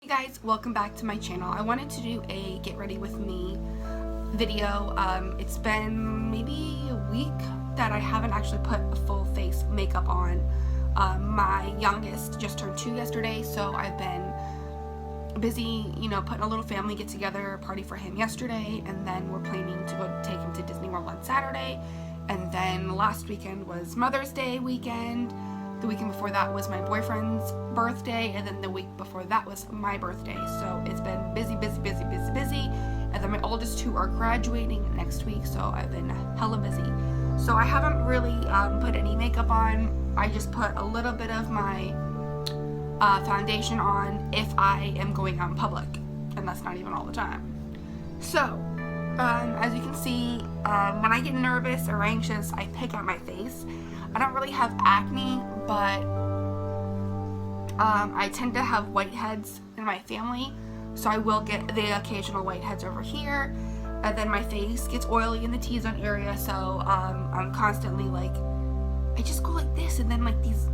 Hey guys, welcome back to my channel. I wanted to do a get ready with me video. It's been maybe a week that I haven't actually put a full face makeup on. My youngest just turned 2 yesterday, so I've been busy, putting a little family get together party for him yesterday, and then we're planning to go take him to Disney World on Saturday. And then last weekend was Mother's Day weekend. The weekend before that was my boyfriend's birthday, and then the week before that was my birthday. So it's been busy. And then my oldest two are graduating next week, so I've been hella busy. So I haven't really put any makeup on. I just put a little bit of my foundation on if I am going out in public, and that's not even all the time. So as you can see, when I get nervous or anxious, I pick at my face. I don't really have acne, but I tend to have whiteheads in my family, so I will get the occasional whiteheads over here, and then my face gets oily in the T-zone area, so I'm constantly like, I just go like this, and then like these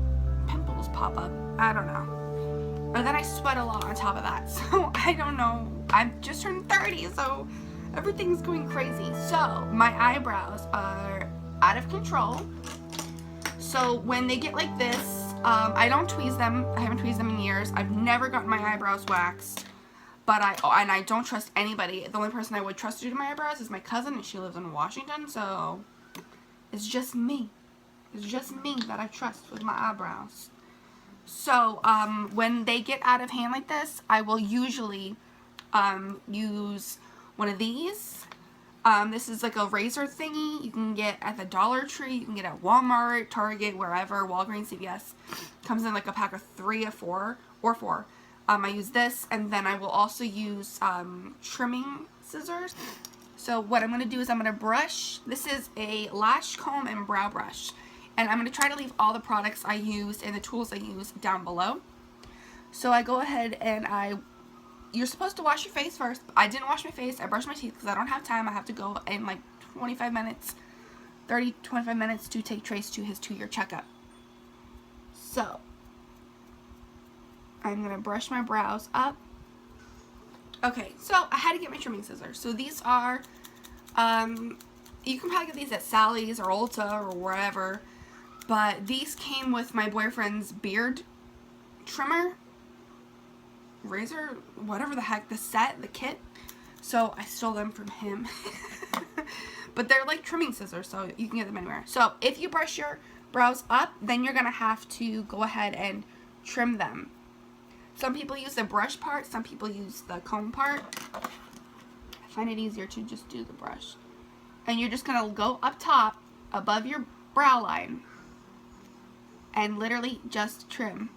pimples pop up. I don't know. And then I sweat a lot on top of that, so I don't know. I've just turned 30, so everything's going crazy. So my eyebrows are out of control. So when they get like this, I don't tweeze them. I haven't tweezed them in years. I've never gotten my eyebrows waxed, but I don't trust anybody. The only person I would trust to do my eyebrows is my cousin, and she lives in Washington, so it's just me. It's just me that I trust with my eyebrows. So when they get out of hand like this, I will usually use one of these. This is like a razor thingy you can get at the Dollar Tree, you can get at Walmart, Target, wherever, Walgreens, CVS. Comes in like a pack of 3 or 4. I use this, and then I will also use trimming scissors. So what I'm going to do is I'm going to brush. This is a lash comb and brow brush. And I'm going to try to leave all the products I used and the tools I use down below. So I go ahead and you're supposed to wash your face first. I didn't wash my face. I brushed my teeth because I don't have time. I have to go in like 25 minutes to take Trace to his 2-year checkup. So I'm going to brush my brows up. Okay, so I had to get my trimming scissors. So these are, you can probably get these at Sally's or Ulta or wherever, but these came with my boyfriend's beard trimmer, razor, whatever the heck, the kit. So I stole them from him. But they're like trimming scissors, so you can get them anywhere. So if you brush your brows up, then you're gonna have to go ahead and trim them. Some people use the brush part, some people use the comb part. I find it easier to just do the brush. And you're just gonna go up top above your brow line and literally just trim.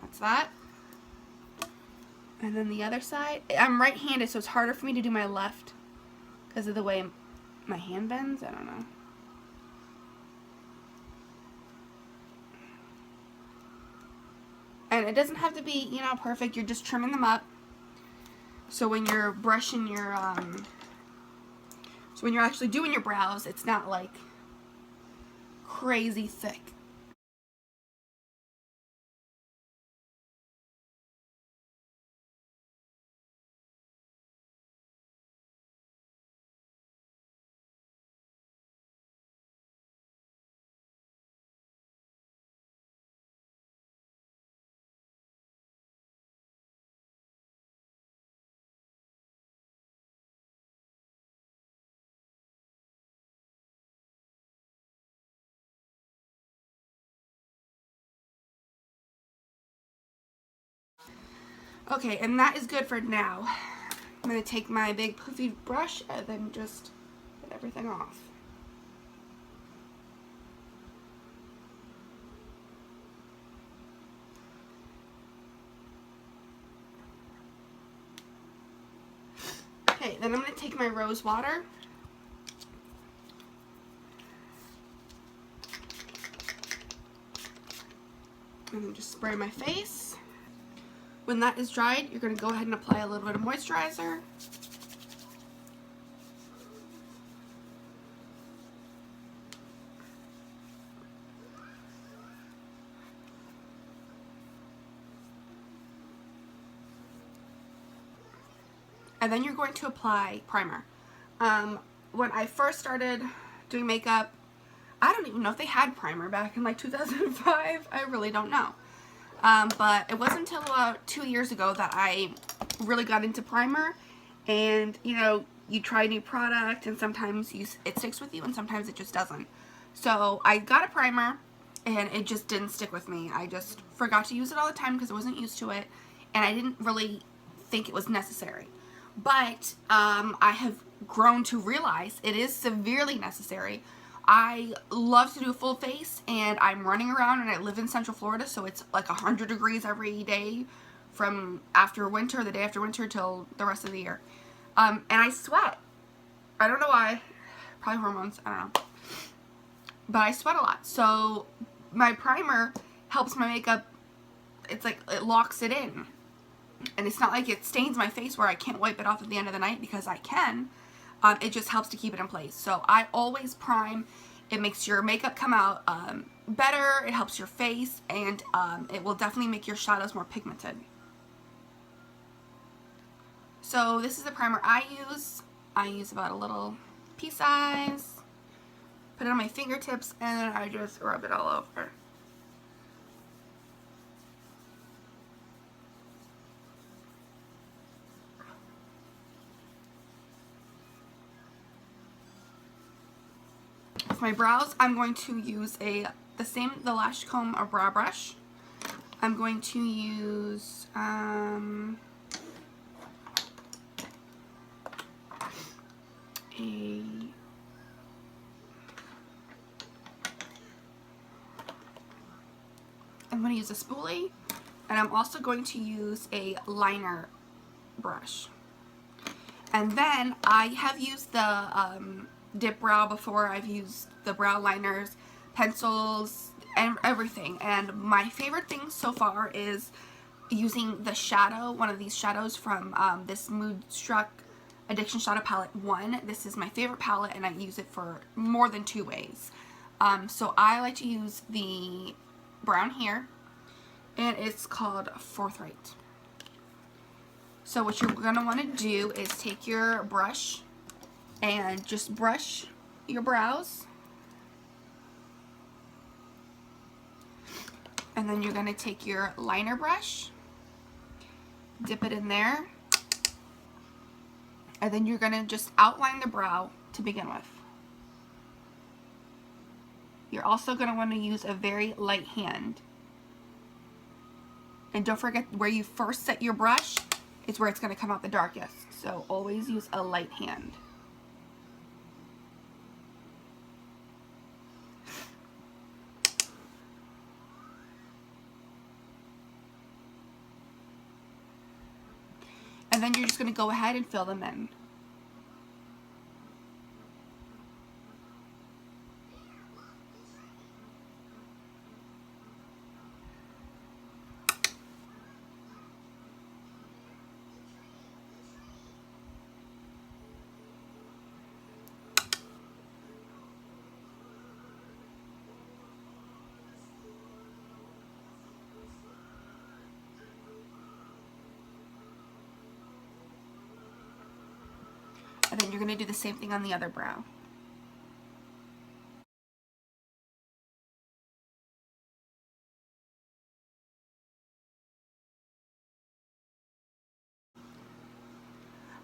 That's that. And then the other side. I'm right-handed, so it's harder for me to do my left because of the way my hand bends. I don't know. And it doesn't have to be, perfect. You're just trimming them up. So when you're brushing your, so when you're actually doing your brows, it's not like crazy thick. Okay, and that is good for now. I'm going to take my big poofy brush and then just get everything off. Okay, then I'm going to take my rose water. And then just spray my face. When that is dried, you're going to go ahead and apply a little bit of moisturizer. and then you're going to apply primer. When I first started doing makeup, I don't even know if they had primer back in like 2005. I really don't know. But it wasn't until about 2 years ago that I really got into primer. And, you know, you try a new product and sometimes it sticks with you and sometimes it just doesn't. So I got a primer and it just didn't stick with me. I just forgot to use it all the time because I wasn't used to it. And I didn't really think it was necessary. But I have grown to realize it is severely necessary. I love to do a full face, and I'm running around, and I live in Central Florida, so it's like 100 degrees every day from after winter, the day after winter, till the rest of the year. And I sweat. I don't know why. Probably hormones. I don't know. But I sweat a lot. So my primer helps my makeup. It's like it locks it in. And it's not like it stains my face where I can't wipe it off at the end of the night, because I can. It just helps to keep it in place. So I always prime. It makes your makeup come out better. It helps your face. And it will definitely make your shadows more pigmented. So this is the primer I use. I use about a little pea size. Put it on my fingertips and then I just rub it all over. For my brows, I'm going to use the Lash Comb or brow brush. I'm going to use I'm going to use a spoolie, and I'm also going to use a liner brush. And then I have used the dip brow before. I've used the brow liners, pencils, and everything. And my favorite thing so far is using the shadow, one of these shadows from this Moodstruck Addiction Shadow Palette 1. This is my favorite palette, and I use it for more than 2 ways. So I like to use the brown here, and it's called Forthright. So what you're going to want to do is take your brush and just brush your brows. And then you're going to take your liner brush, dip it in there, and then you're going to just outline the brow to begin with. You're also going to want to use a very light hand. And don't forget, where you first set your brush is where it's going to come out the darkest. So always use a light hand. And then you're just going to go ahead and fill them in. And then you're going to do the same thing on the other brow.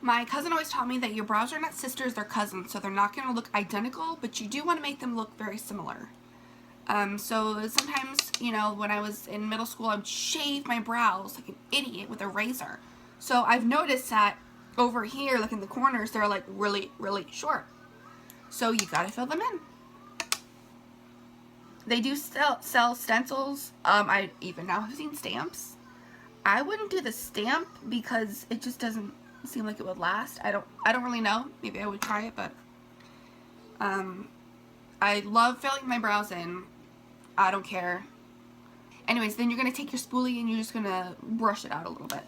My cousin always taught me that your brows are not sisters, they're cousins, so they're not going to look identical, but you do want to make them look very similar. So sometimes, you know, when I was in middle school, I would shave my brows like an idiot with a razor. So I've noticed that over here, like in the corners, they're like really, really short. So you gotta fill them in. They do sell stencils. I even now have seen stamps. I wouldn't do the stamp because it just doesn't seem like it would last. I don't really know. Maybe I would try it, but I love filling my brows in. I don't care. Anyways, then you're gonna take your spoolie and you're just gonna brush it out a little bit.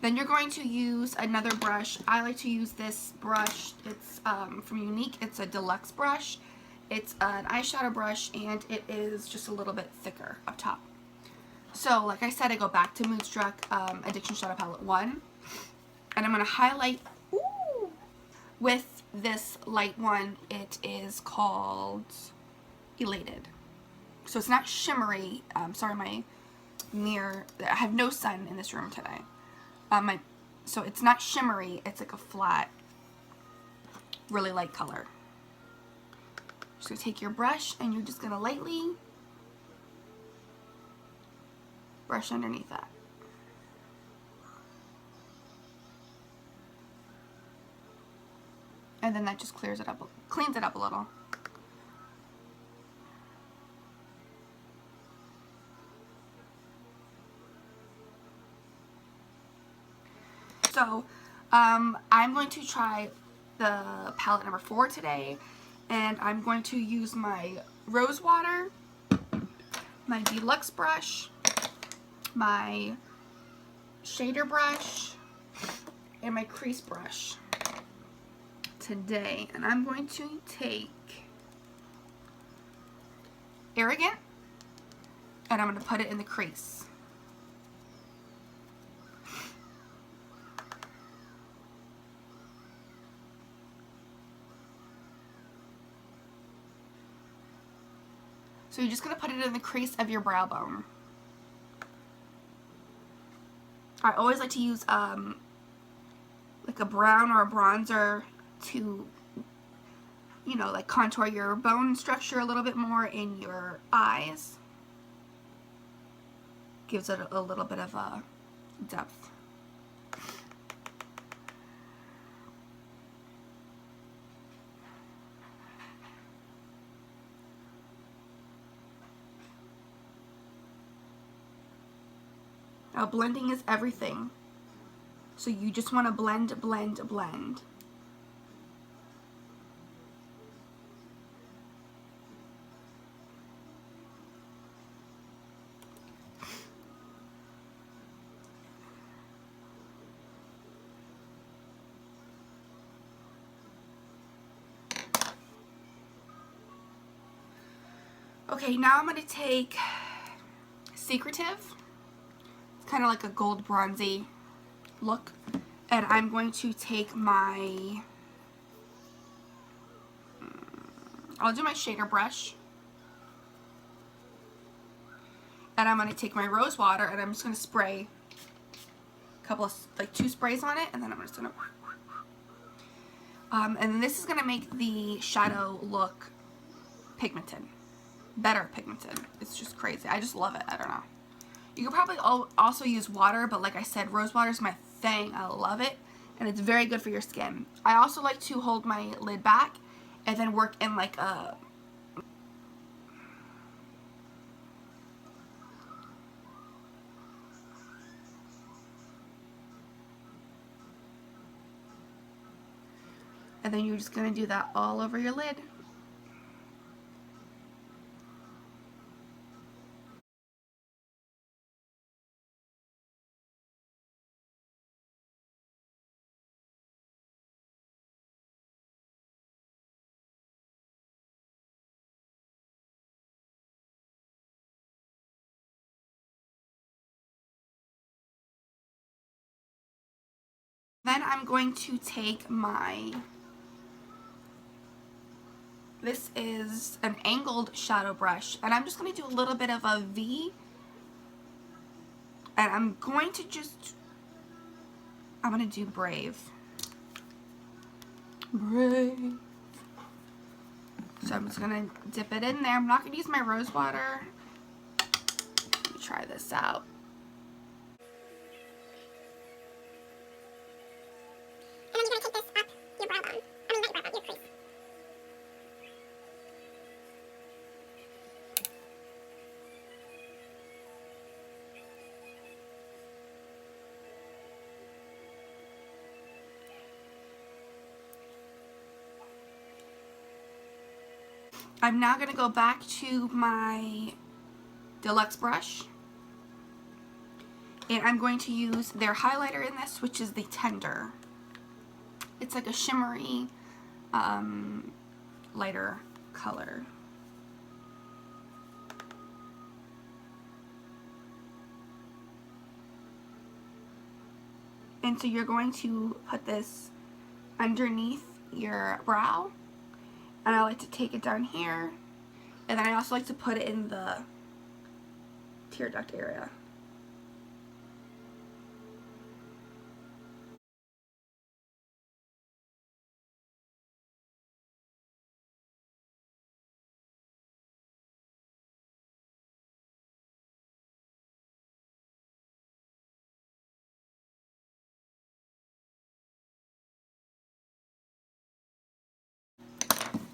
Then you're going to use another brush. I like to use this brush. It's from Unique. It's a deluxe brush. It's an eyeshadow brush, and it is just a little bit thicker up top. So, like I said, I go back to Moodstruck Addiction Shadow Palette 1. And I'm going to highlight with this light one. It is called Elated. So it's not shimmery. Sorry, my mirror, I have no sun in this room today. So it's not shimmery, it's like a flat, really light color. Just gonna take your brush and you're just gonna lightly brush underneath that. And then that just clears it up, cleans it up a little. So, I'm going to try the palette number 4 today, and I'm going to use my rose water, my deluxe brush, my shader brush, and my crease brush today. And I'm going to take Arrogant, and I'm going to put it in the crease. So you're just going to put it in the crease of your brow bone. I always like to use like a brown or a bronzer to, you know, like contour your bone structure a little bit more in your eyes. Gives it a little bit of a depth. Now blending is everything. So you just want to blend, blend, blend. Okay, now I'm going to take Secretive. It's kind of like a gold bronzy look. And I'm going to take my, I'll do my shader brush. And I'm going to take my rose water and I'm just going to spray a couple of, like 2 sprays on it. And then I'm just going to, and this is going to make the shadow look pigmented. Better pigmented. It's just crazy. I just love it. I don't know. You could probably also use water, but like I said, rose water is my thing. I love it, and it's very good for your skin. I also like to hold my lid back and then work in like a and then you're just going to do that all over your lid. Then I'm going to take my, this is an angled shadow brush, and I'm just going to do a little bit of a V, and I'm going to just, I'm going to do Brave. Brave. So I'm just going to dip it in there. I'm not going to use my rose water. Let me try this out. And then you're going to take this up your brow bone. I mean, not your brow bone, your crease. I'm now going to go back to my deluxe brush, and I'm going to use their highlighter in this, which is the Tender. It's like a shimmery, lighter color. And so you're going to put this underneath your brow, and I like to take it down here, and then I also like to put it in the tear duct area.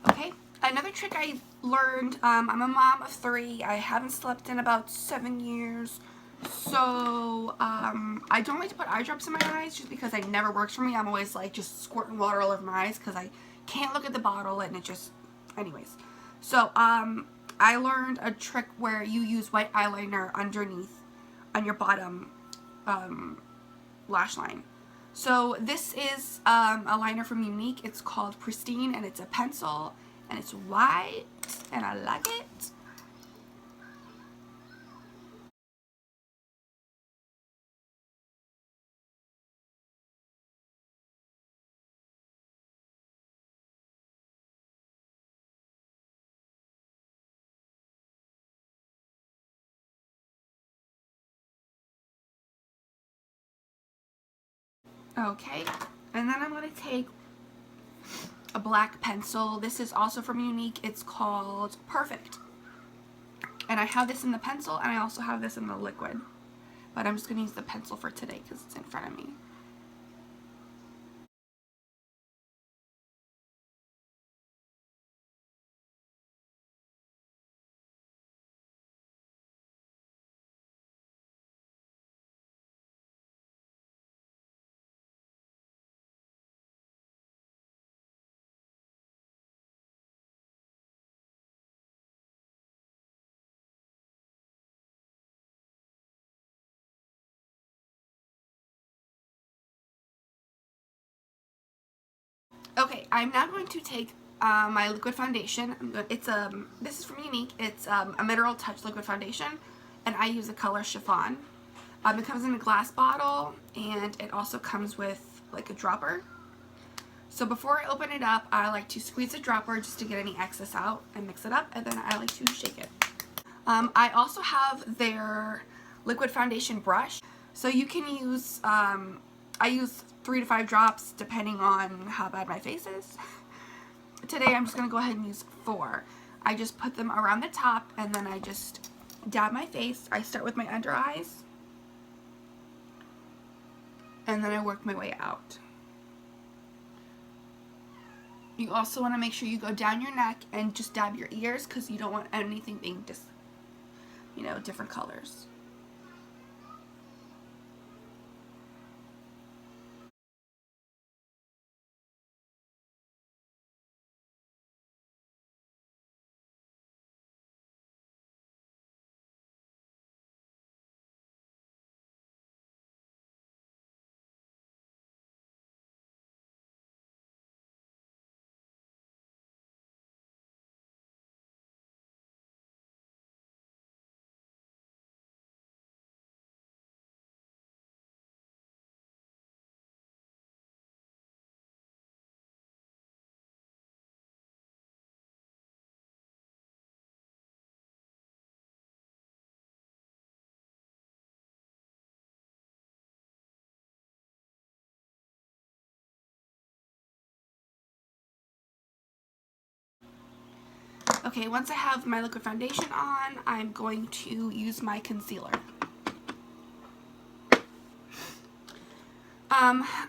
Okay, another trick I learned, I'm a mom of 3. I haven't slept in about 7 years. So, I don't like to put eye drops in my eyes just because it never works for me. I'm always like just squirting water all over my eyes because I can't look at the bottle and it just, anyways. So, I learned a trick where you use white eyeliner underneath on your bottom, lash line. So this is a liner from Unique. It's called Pristine, and it's a pencil, and it's white, and I like it. Okay, and then I'm going to take a black pencil. This is also from Unique. It's called Perfect. And I have this in the pencil, and I also have this in the liquid. But I'm just going to use the pencil for today because it's in front of me. Okay, I'm now going to take my liquid foundation. This is from Unique. It's a Mineral Touch liquid foundation, and I use the color Chiffon. It comes in a glass bottle, and it also comes with like a dropper. So before I open it up, I like to squeeze the dropper just to get any excess out and mix it up, and then I like to shake it. I also have their liquid foundation brush, so you can use, I use 3 to 5 drops depending on how bad my face is. Today I'm just going to go ahead and use 4. I just put them around the top, and then I just dab my face. I start with my under eyes, and then I work my way out. You also want to make sure you go down your neck and just dab your ears because you don't want anything being just, you know, different colors. Okay, once I have my liquid foundation on, I'm going to use my concealer.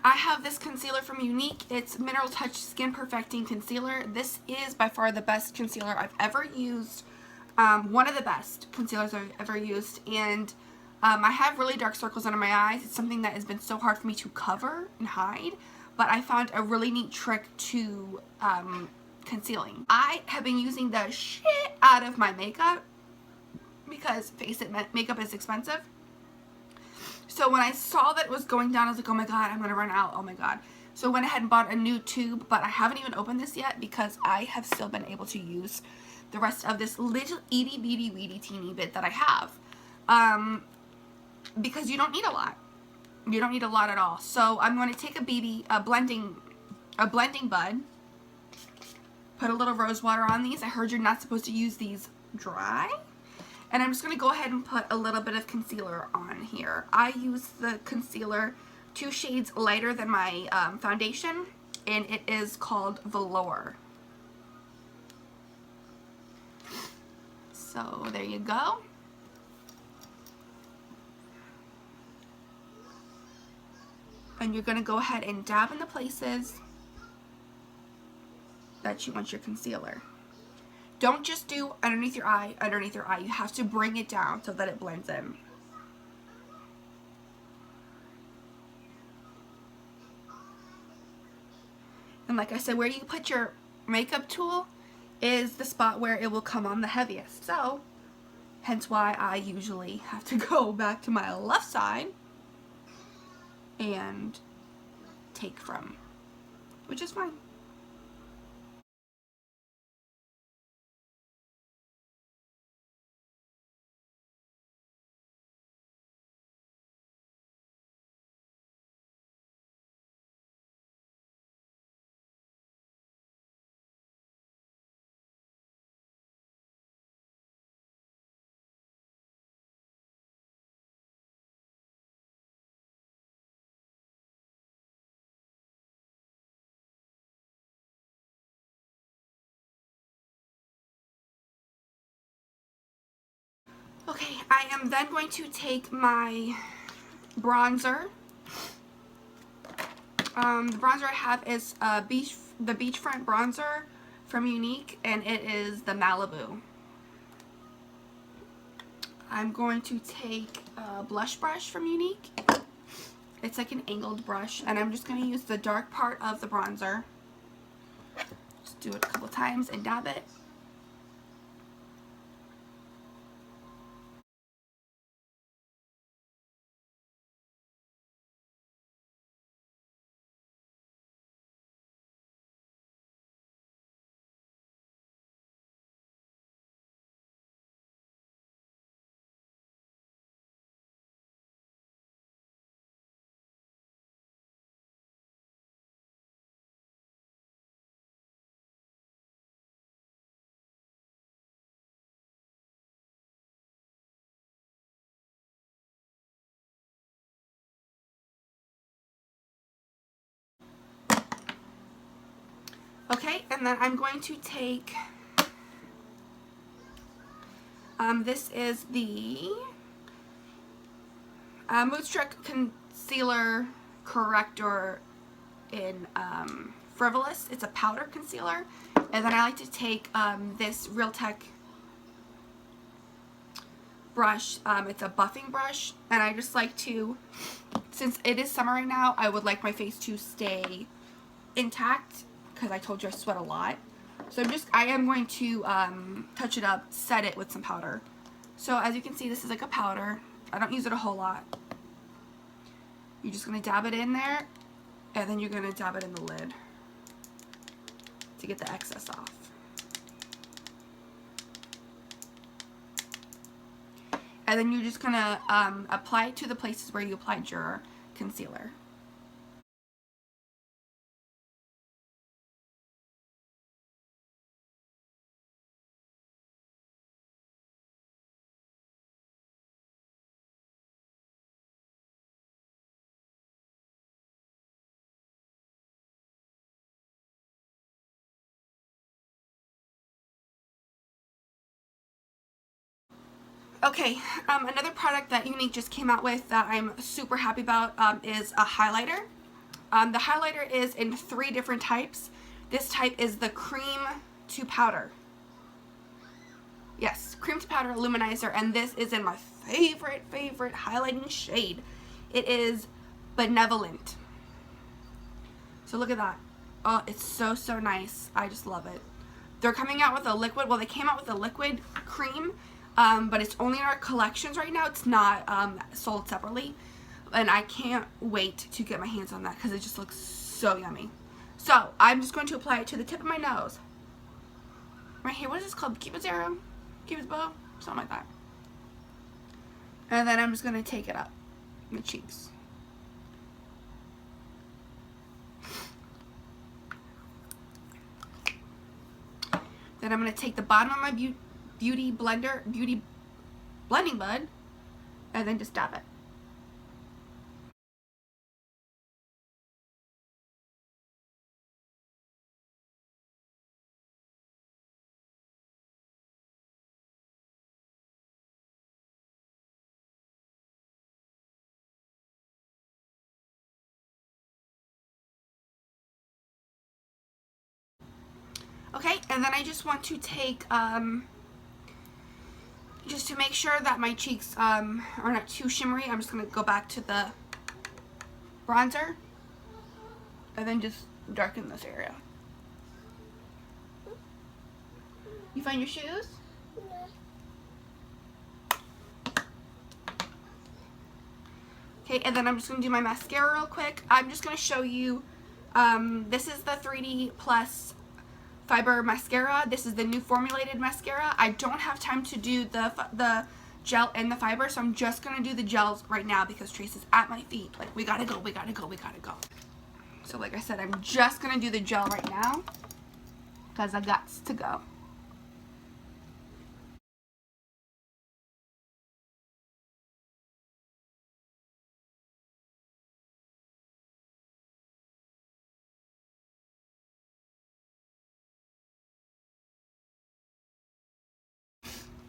I have this concealer from Unique. It's Mineral Touch Skin Perfecting Concealer. This is by far the best concealer I've ever used. One of the best concealers I've ever used. And I have really dark circles under my eyes. It's something that has been so hard for me to cover and hide. But I found a really neat trick to concealing. I have been using the shit out of my makeup because, face it, makeup is expensive. So when I saw that it was going down, I was like, oh my god, I'm going to run out. Oh my god. So I went ahead and bought a new tube, but I haven't even opened this yet because I have still been able to use the rest of this little itty bitty weedy teeny bit that I have. Because you don't need a lot. You don't need a lot at all. So I'm going to take a blending bud, put a little rose water on these. I heard you're not supposed to use these dry. And I'm just going to go ahead and put a little bit of concealer on here. I use the concealer 2 shades lighter than my foundation, and it is called Velour. So there you go. And you're going to go ahead and dab in the places that you want your concealer. Don't just do underneath your eye, underneath your eye. You have to bring it down so that it blends in. And like I said, where you put your makeup tool is the spot where it will come on the heaviest. So, hence why I usually have to go back to my left side and take from, which is fine. Okay, I am then going to take my bronzer. The bronzer I have is the Beachfront bronzer from Unique, and it is the Malibu. I'm going to take a blush brush from Unique. It's like an angled brush, and I'm just going to use the dark part of the bronzer. Just do it a couple times and dab it. Okay, and then I'm going to take, this is the Moodstruck Concealer Corrector in Frivolous. It's a powder concealer. And then I like to take this Real Tech brush. It's a buffing brush. And I just like to, since it is summer right now, I would like my face to stay intact because I told you I sweat a lot. So I am going to touch it up, set it with some powder. So as you can see, this is like a powder. I don't use it a whole lot. You're just going to dab it in there, and then you're going to dab it in the lid to get the excess off. And then you're just going to apply it to the places where you applied your concealer. Okay, another product that Unique just came out with that I'm super happy about is a highlighter. The highlighter is in 3 different types. This type is the cream to powder. Yes, cream to powder luminizer, and this is in my favorite highlighting shade. It is Benevolent. So look at that. Oh, it's so nice. I just love it. They're coming out with a liquid. Well, they came out with a liquid cream. But it's only in our collections right now. It's not sold separately. And I can't wait to get my hands on that because it just looks so yummy. So, I'm just going to apply it to the tip of my nose. Right here. What is this called? Cupid's arrow? Cupid's bow? Something like that. And then I'm just going to take it up in the cheeks. Then I'm going to take the bottom of my beauty blending bud, and then just dab it. Okay, and then I just want to take, just to make sure that my cheeks are not too shimmery, I'm just going to go back to the bronzer and then just darken this area. You find your shoes? Okay, and then I'm just going to do my mascara real quick. I'm just going to show you, this is the 3D Plus Fiber Mascara. This is the new formulated mascara. I don't have time to do the gel and the fiber, so I'm just going to do the gels right now because Trace is at my feet. Like, we gotta go, we gotta go, we gotta go. So like I said, I'm just going to do the gel right now because I got to go.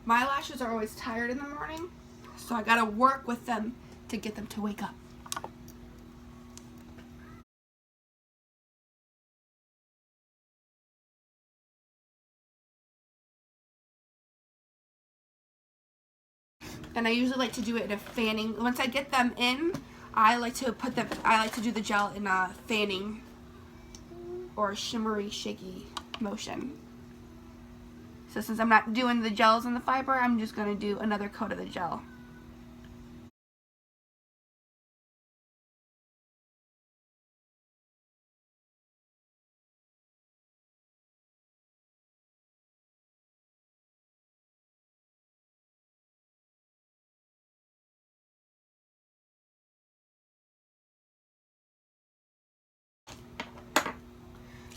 My lashes are always tired in the morning, so I gotta work with them to get them to wake up. And I usually like to do it in a fanning. Once I get them in, I like to do the gel in a fanning or shimmery, shaky motion. So since I'm not doing the gels and the fiber, I'm just going to do another coat of the gel.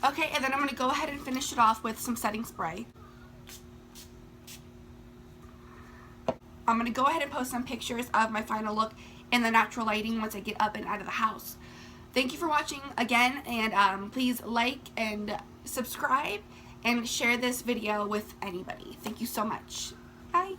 Okay, and then I'm going to go ahead and finish it off with some setting spray. I'm going to go ahead and post some pictures of my final look in the natural lighting once I get up and out of the house. Thank you for watching again, and please like and subscribe and share this video with anybody. Thank you so much. Bye.